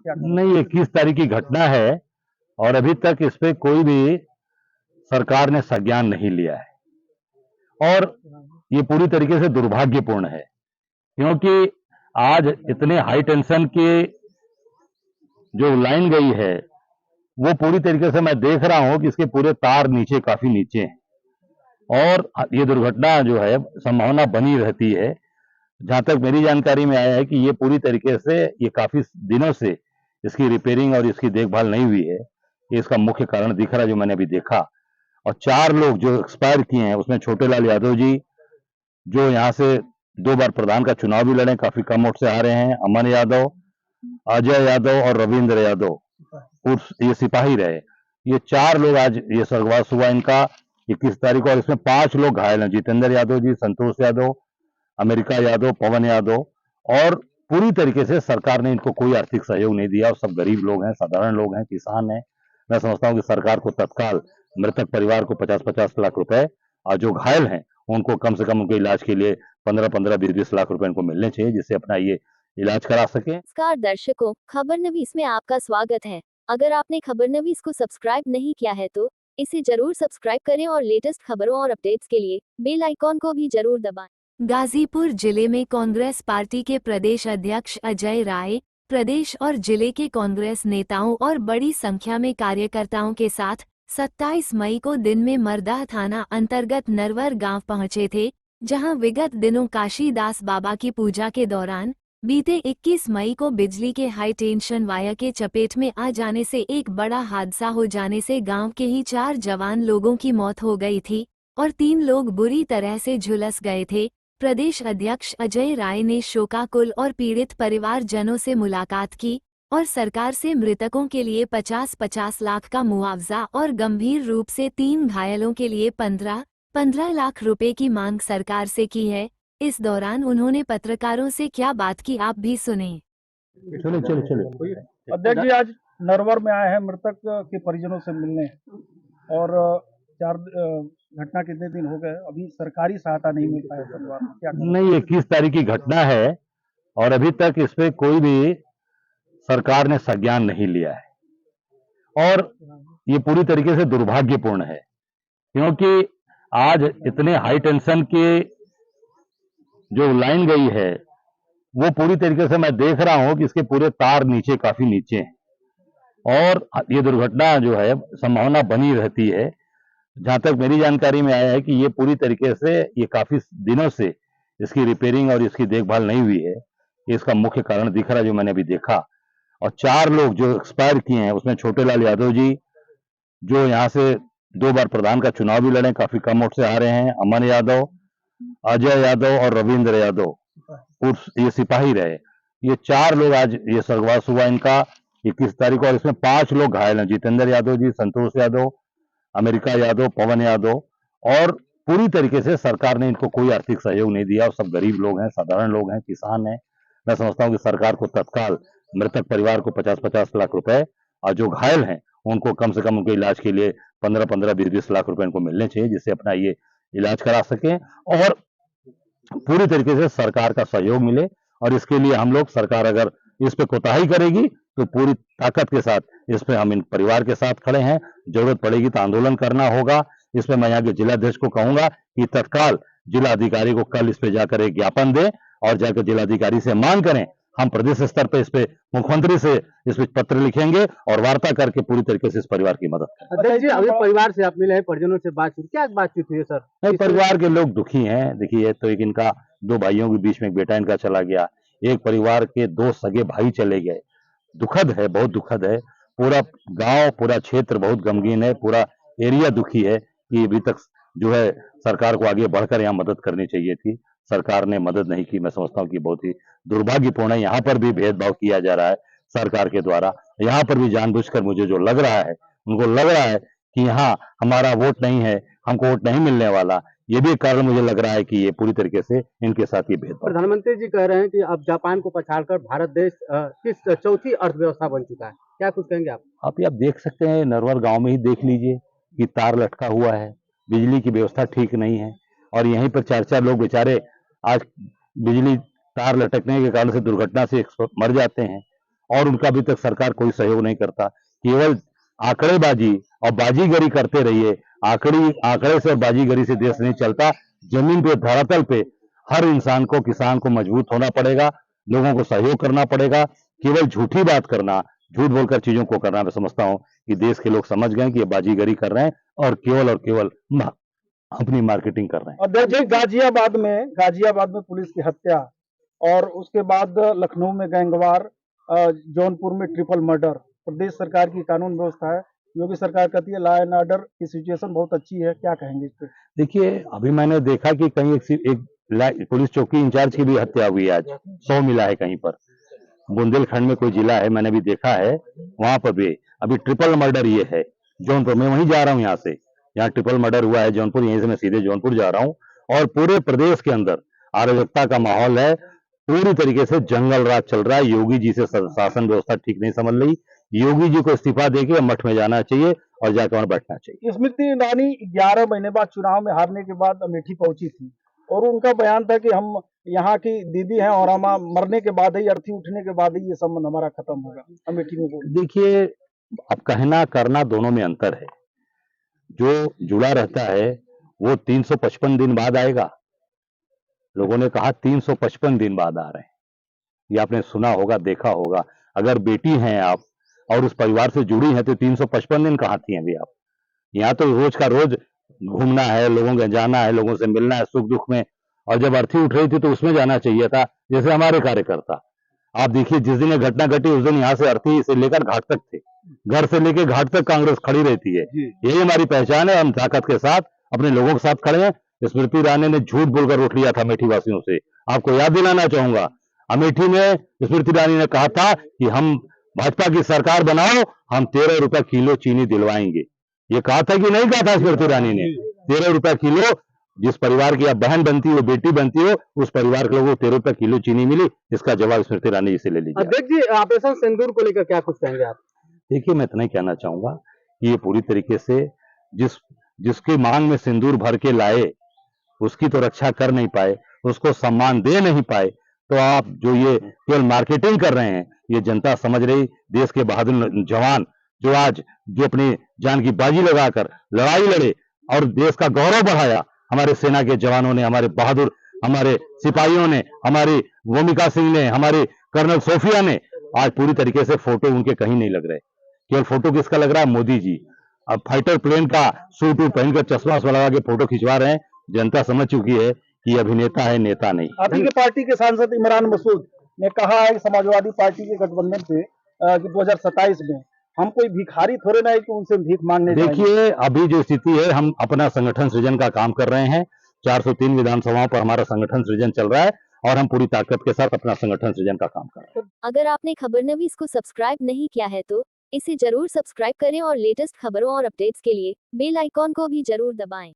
क्या करें? नहीं, 21 तारीख की घटना है और अभी तक इस पे कोई भी सरकार ने संज्ञान नहीं लिया है और ये पूरी तरीके से दुर्भाग्यपूर्ण है, क्योंकि आज इतने हाई टेंशन की जो लाइन गई है वो पूरी तरीके से मैं देख रहा हूं कि इसके पूरे तार नीचे काफी नीचे हैं और ये दुर्घटना जो है संभावना बनी रहती है। जहां तक मेरी जानकारी में आया है कि ये पूरी तरीके से ये काफी दिनों से इसकी रिपेयरिंग और इसकी देखभाल नहीं हुई है। ये इसका मुख्य कारण दिख रहा है जो मैंने अभी देखा। और 4 लोग जो एक्सपायर किए हैं उसमें छोटेलाल यादव जी, जो यहाँ से 2 बार प्रधान का चुनाव भी लड़े, काफी कम वोट से हारे हैं, अमन यादव, अजय यादव और रविंद्र यादव उर्फ ये सिपाही रहे। ये 4 लोग आज ये स्वर्गवास हुआ इनका 21 तारीख को और इसमें 5 लोग घायल हैं, जितेंद्र यादव जी, संतोष यादव, अमेरिका यादव, पवन यादव। और पूरी तरीके से सरकार ने इनको कोई आर्थिक सहयोग नहीं दिया और सब गरीब लोग हैं, साधारण लोग हैं, किसान हैं। मैं समझता हूं कि सरकार को तत्काल मृतक परिवार को 50-50 लाख रुपए और जो घायल हैं उनको कम से कम उनके इलाज के लिए 15-15, 20-20 लाख रुपए इनको मिलने चाहिए, जिससे अपना ये इलाज करा सके। नमस्कार दर्शकों, खबरनवीस में आपका स्वागत है। अगर आपने खबरनवीस को सब्सक्राइब नहीं किया है तो इसे जरूर सब्सक्राइब करें और लेटेस्ट खबरों और अपडेट्स के लिए बेल आइकॉन को भी जरूर दबाएं। गाजीपुर जिले में कांग्रेस पार्टी के प्रदेश अध्यक्ष अजय राय प्रदेश और जिले के कांग्रेस नेताओं और बड़ी संख्या में कार्यकर्ताओं के साथ 27 मई को दिन में मरदाह थाना अंतर्गत नरवर गांव पहुंचे थे, जहां विगत दिनों काशीदास बाबा की पूजा के दौरान बीते 21 मई को बिजली के हाई टेंशन वायर के चपेट में आ जाने से एक बड़ा हादसा हो जाने से गांव के ही 4 जवान लोगों की मौत हो गई थी और 3 लोग बुरी तरह से झुलस गए थे। प्रदेश अध्यक्ष अजय राय ने शोकाकुल और पीड़ित परिवारजनों से मुलाकात की और सरकार से मृतकों के लिए 50-50 लाख का मुआवजा और गंभीर रूप से 3 घायलों के लिए 15-15 लाख रुपए की मांग सरकार से की है। इस दौरान उन्होंने पत्रकारों से क्या बात की, आप भी सुने। चलो चलो चलो। अध्यक्ष जी, आज नरवर में आए हैं मृतक के परिजनों से मिलने और घटना कितने दिन हो गए, अभी सरकारी सहायता नहीं मिल पाया परिवार को, क्या करें? नहीं, 21 तारीख की घटना है और अभी तक इस पे कोई भी सरकार ने संज्ञान नहीं लिया है और ये पूरी तरीके से दुर्भाग्यपूर्ण है, क्योंकि आज इतने हाई टेंशन की जो लाइन गई है वो पूरी तरीके से मैं देख रहा हूं कि इसके पूरे तार नीचे काफी नीचे हैं और ये दुर्घटना जो है संभावना बनी रहती है। जहां तक मेरी जानकारी में आया है कि ये पूरी तरीके से ये काफी दिनों से इसकी रिपेयरिंग और इसकी देखभाल नहीं हुई है। ये इसका मुख्य कारण दिख रहा है जो मैंने अभी देखा। और 4 लोग जो एक्सपायर किए हैं उसमें छोटेलाल यादव जी, जो यहाँ से 2 बार प्रधान का चुनाव भी लड़े, काफी कम वोट से हारे हैं, अमन यादव, अजय यादव और रविंद्र यादव उर्फ ये सिपाही रहे। ये 4 लोग आज ये स्वर्गवास हुआ इनका 21 तारीख को और इसमें 5 लोग घायल हैं, जितेंद्र यादव जी, संतोष यादव, अमेरिका यादव, पवन यादव। और पूरी तरीके से सरकार ने इनको कोई आर्थिक सहयोग नहीं दिया और सब गरीब लोग हैं, साधारण लोग हैं, किसान हैं। मैं समझता हूं कि सरकार को तत्काल मृतक परिवार को 50-50 लाख रुपए और जो घायल हैं उनको कम से कम उनके इलाज के लिए 15-15, 20-20 लाख रुपए इनको मिलने चाहिए, जिससे अपना ये इलाज करा सकें और पूरी तरीके से सरकार का सहयोग मिले। और इसके लिए हम लोग, सरकार अगर इस पे कोताही करेगी तो पूरी ताकत के साथ इस पे हम इन परिवार के साथ खड़े हैं। जरूरत पड़ेगी तो आंदोलन करना होगा। इसमें मैं यहाँ के जिलाध्यक्ष को कहूंगा कि तत्काल जिला अधिकारी को कल इस पे जाकर एक ज्ञापन दे और जाकर जिलाधिकारी से मांग करें। हम प्रदेश स्तर पे इस पे मुख्यमंत्री से इस पे पत्र लिखेंगे और वार्ता करके पूरी तरीके से इस परिवार की मदद करें। अध्यक्ष जी, अभी परिवार से आप मिले हैं, परिजनों से बातचीत, क्या बातचीत हुई है सर? नहीं, परिवार के लोग दुखी हैं। देखिए, तो एक इनका 2 भाइयों के बीच में एक बेटा इनका चला गया, एक परिवार के 2 सगे भाई चले गए। दुखद है, बहुत दुखद है। पूरा गांव, पूरा क्षेत्र बहुत गमगीन है, पूरा एरिया दुखी है कि अभी तक जो है सरकार को आगे बढ़कर यहाँ मदद करनी चाहिए थी, सरकार ने मदद नहीं की। मैं समझता हूँ कि बहुत ही दुर्भाग्यपूर्ण है। यहाँ पर भी भेदभाव किया जा रहा है सरकार के द्वारा। यहाँ पर भी जानबूझकर मुझे जो लग रहा है, उनको लग रहा है कि यहाँ हमारा वोट नहीं है, हमको वोट नहीं मिलने वाला। ये भी एक कारण मुझे लग रहा है कि ये पूरी तरीके से इनके साथ ये भेदभाव। प्रधानमंत्री जी कह रहे हैं कि अब जापान को पछाड़कर भारत देश किस चौथी अर्थव्यवस्था बन चुका है, क्या कुछ कहेंगे आप? आप देख सकते हैं, नरवर गांव में ही देख लीजिए कि तार लटका हुआ है, बिजली की व्यवस्था ठीक नहीं है और यहीं पर 4-4 लोग बेचारे आज बिजली तार लटकने के कारण से दुर्घटना से मर जाते हैं और उनका अभी तक सरकार कोई सहयोग नहीं करता। केवल आंकड़ेबाजी और बाजीगरी करते रहिए। आंकड़े से और बाजीगरी से देश नहीं चलता। जमीन पे, धरातल पे हर इंसान को, किसान को मजबूत होना पड़ेगा, लोगों को सहयोग करना पड़ेगा। केवल झूठी बात करना, झूठ बोलकर चीजों को करना, मैं समझता हूं कि देश के लोग समझ गए कि ये बाजीगरी कर रहे हैं और केवल अपनी मार्केटिंग कर रहे हैं। अध्यक्ष जी, गाजियाबाद में पुलिस की हत्या और उसके बाद लखनऊ में गैंगवार, जौनपुर में ट्रिपल मर्डर। प्रदेश सरकार की कानून व्यवस्था है, योगी सरकार कहती है लॉ एंड ऑर्डर की सिचुएशन बहुत अच्छी है, क्या कहेंगे इस पे? देखिए, अभी मैंने देखा कि कहीं एक पुलिस चौकी इंचार्ज की भी हत्या हुई है आज। 100 मिला है कहीं पर, बुंदेलखंड में कोई जिला है, मैंने भी देखा है, वहां पर भी अभी ट्रिपल मर्डर ये है जौनपुर। मैं वहीं जा रहा हूँ, यहाँ से, यहाँ ट्रिपल मर्डर हुआ है जौनपुर, यहीं से मैं सीधे जौनपुर जा रहा हूँ। और पूरे प्रदेश के अंदर अराजकता का माहौल है, पूरी तरीके से जंगल राज चल रहा है। योगी जी से शासन व्यवस्था ठीक नहीं समझ रही। योगी जी को इस्तीफा देके मठ में जाना चाहिए और जाकर वहां बैठना चाहिए। स्मृति ईरानी 11 महीने बाद चुनाव में हारने के बाद अमेठी पहुंची थी और उनका बयान था कि हम यहाँ की दीदी हैं और हम मरने के बाद ही, अर्थी उठने के बाद ही ये संबंध हमारा खत्म होगा। अमेठी में बोल देखिए, अब कहना करना दोनों में अंतर है। जो जुड़ा रहता है वो 355 दिन बाद आएगा। लोगों ने कहा 355 दिन बाद आ रहे हैं, ये आपने सुना होगा, देखा होगा। अगर बेटी हैं आप और उस परिवार से जुड़ी हैं तो 355 दिन कहाँ थी अभी आप? यहाँ तो रोज का रोज घूमना है, लोगों के जाना है, लोगों से मिलना है सुख दुख में। और जब अर्थी उठ रही थी तो उसमें जाना चाहिए था, जैसे हमारे कार्यकर्ता। आप देखिए, जिस दिन ये घटना घटी उस दिन यहाँ से अर्थी से लेकर घाट तक थे, घर से लेकर घाट तक कांग्रेस खड़ी रहती है। यही हमारी पहचान है। हम ताकत के साथ अपने लोगों के साथ खड़े हैं। स्मृति ईरानी ने झूठ बोलकर उठ लिया था अमेठी वासियों से। आपको याद दिलाना चाहूंगा, अमेठी में स्मृति ईरानी ने कहा था कि हम भाजपा की सरकार बनाओ, हम 13 रुपए किलो चीनी दिलवाएंगे। ये कहा था कि नहीं कहा था स्मृति ईरानी ने? 13 रुपए किलो, जिस परिवार की आप बहन बनती हो, बेटी बनती हो, उस परिवार के लोगों को 13 रुपए किलो चीनी मिली। इसका जवाब स्मृति ईरानी जी से ले लीजिए। अध्यक्ष जी, ऑपरेशन सिंदूर को लेकर क्या कुछ कहेंगे आप? देखिए, मैं इतना ही कहना चाहूंगा कि ये पूरी तरीके से जिसकी मांग में सिंदूर भर के लाए उसकी तो रक्षा कर नहीं पाए, उसको सम्मान दे नहीं पाए, तो आप जो ये केवल मार्केटिंग कर रहे हैं, ये जनता समझ रही। देश के बहादुर जवान जो अपनी जान की बाजी लगाकर लड़ाई लड़े और देश का गौरव बढ़ाया, हमारे सेना के जवानों ने, हमारे बहादुर हमारे सिपाहियों ने, हमारी भूमिका सिंह ने, हमारी कर्नल सोफिया ने, आज पूरी तरीके से फोटो उनके कहीं नहीं लग रहे। केवल फोटो किसका लग रहा है? मोदी जी। अब फाइटर प्लेन का सूट पहनकर चश्मा लगा के फोटो खिंचवा रहे हैं। जनता समझ चुकी है कि अभिनेता है, नेता नहीं। आपकी पार्टी के सांसद इमरान मसूद ने कहा है समाजवादी पार्टी के गठबंधन पे कि 2027 में हम कोई भिखारी थोड़े ना है कि उनसे भीख मांगने जाएंगे। देखिए, अभी जो स्थिति है, हम अपना संगठन सृजन का काम कर रहे हैं। 403 विधानसभाओं पर हमारा संगठन सृजन चल रहा है और हम पूरी ताकत के साथ अपना संगठन सृजन का काम कर रहे हैं। अगर आपने खबरनवीस को सब्सक्राइब नहीं किया है तो इसे जरूर सब्सक्राइब करें और लेटेस्ट खबरों और अपडेट्स के लिए बेल आइकॉन को भी जरूर दबाएं।